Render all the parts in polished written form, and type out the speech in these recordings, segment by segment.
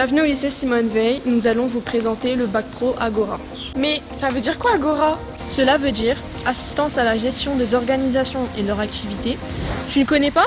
Bienvenue au lycée Simone Veil, nous allons vous présenter le bac pro Agora. Mais ça veut dire quoi Agora? Cela veut dire assistance à la gestion des organisations et de leurs activités. Tu ne connais pas?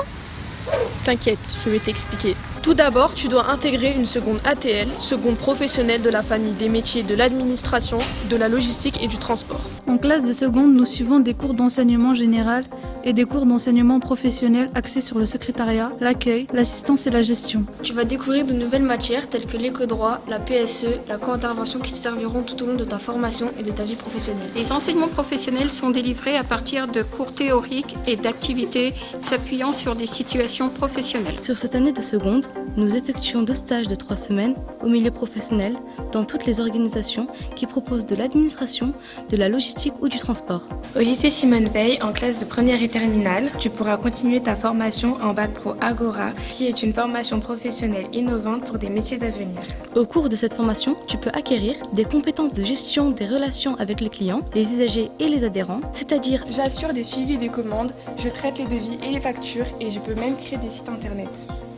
T'inquiète, je vais t'expliquer. Tout d'abord, tu dois intégrer une seconde ATL, seconde professionnelle de la famille des métiers de l'administration, de la logistique et du transport. En classe de seconde, nous suivons des cours d'enseignement général et des cours d'enseignement professionnel axés sur le secrétariat, l'accueil, l'assistance et la gestion. Tu vas découvrir de nouvelles matières telles que l'éco-droit, la PSE, la co-intervention qui te serviront tout au long de ta formation et de ta vie professionnelle. Les enseignements professionnels sont délivrés à partir de cours théoriques et d'activités s'appuyant sur des situations professionnelles. Sur cette année de seconde, nous effectuons 2 stages de 3 semaines au milieu professionnel dans toutes les organisations qui proposent de l'administration, de la logistique ou du transport. Au lycée Simone Veil, en classe de première et terminale, tu pourras continuer ta formation en bac pro Agora, qui est une formation professionnelle innovante pour des métiers d'avenir. Au cours de cette formation, tu peux acquérir des compétences de gestion des relations avec les clients, les usagers et les adhérents, c'est-à-dire J'assure des suivis des commandes, je traite les devis et les factures et je peux même créer des sites internet.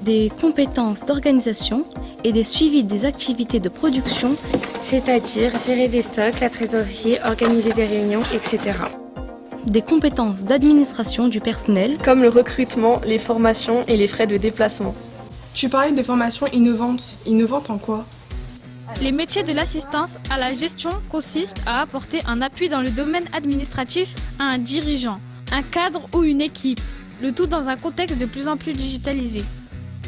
des compétences d'organisation et des suivis des activités de production, C'est-à-dire gérer des stocks, la trésorerie, organiser des réunions, etc. des compétences d'administration du personnel, Comme le recrutement, les formations et les frais de déplacement. Tu parlais de formation innovante. Innovante en quoi? Les métiers de l'assistance à la gestion consistent à apporter un appui dans le domaine administratif à un dirigeant, un cadre ou une équipe, le tout dans un contexte de plus en plus digitalisé.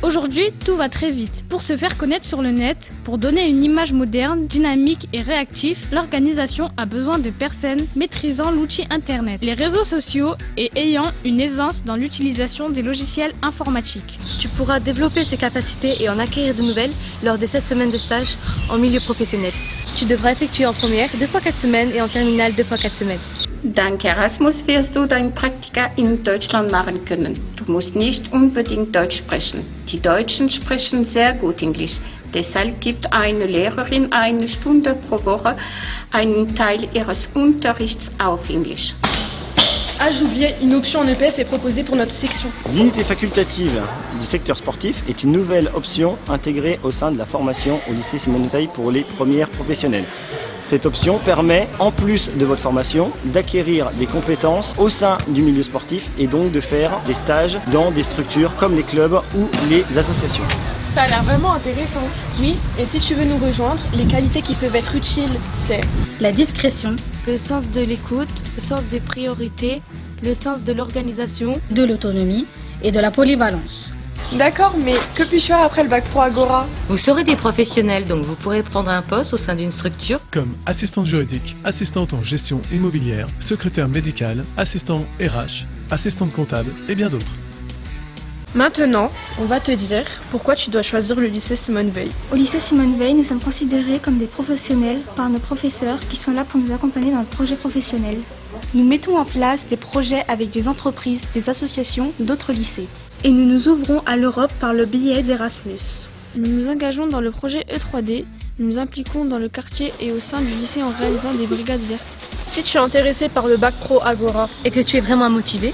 Aujourd'hui, tout va très vite. Pour se faire connaître sur le net, pour donner une image moderne, dynamique et réactive, l'organisation a besoin de personnes maîtrisant l'outil Internet, les réseaux sociaux et ayant une aisance dans l'utilisation des logiciels informatiques. tu pourras développer ces capacités et en acquérir de nouvelles lors des 7 semaines de stage en milieu professionnel. Tu devras effectuer en première 2 fois 4 semaines et en terminale 2 fois 4 semaines. Dank Erasmus wirst du dein Praktika in Deutschland machen können. Du musst nicht unbedingt Deutsch sprechen. Die Deutschen sprechen sehr gut Englisch. Deshalb gibt eine Lehrerin 1 Stunde pro Woche einen Teil ihres Unterrichts auf Englisch. Ah, j'oubliais, une option en EPS est proposée pour notre section. L'unité facultative du secteur sportif est une nouvelle option intégrée au sein de la formation au lycée Simone Veil pour les premières professionnelles. Cette option permet, en plus de votre formation, d'acquérir des compétences au sein du milieu sportif et donc de faire des stages dans des structures comme les clubs ou les associations. Ça a l'air vraiment intéressant. Oui, et si tu veux nous rejoindre, les qualités qui peuvent être utiles, c'est La discrétion, Le sens de l'écoute, le sens des priorités, le sens de l'organisation. de l'autonomie et de la polyvalence. D'accord, mais que puis-je faire après le bac pro Agora? Vous serez des professionnels, donc vous pourrez prendre un poste au sein d'une structure. Comme assistante juridique, assistante en gestion immobilière, secrétaire médical, assistant RH, assistante comptable et bien d'autres. Maintenant, on va te dire pourquoi tu dois choisir le lycée Simone Veil. Au lycée Simone Veil, nous sommes considérés comme des professionnels par nos professeurs qui sont là pour nous accompagner dans notre projet professionnel. Nous mettons en place des projets avec des entreprises, des associations, d'autres lycées. Et nous nous ouvrons à l'Europe par le biais d'Erasmus. Nous nous engageons dans le projet E3D, nous nous impliquons dans le quartier et au sein du lycée en réalisant des brigades vertes. Si tu es intéressé par le bac pro Agora Et que tu es vraiment motivé,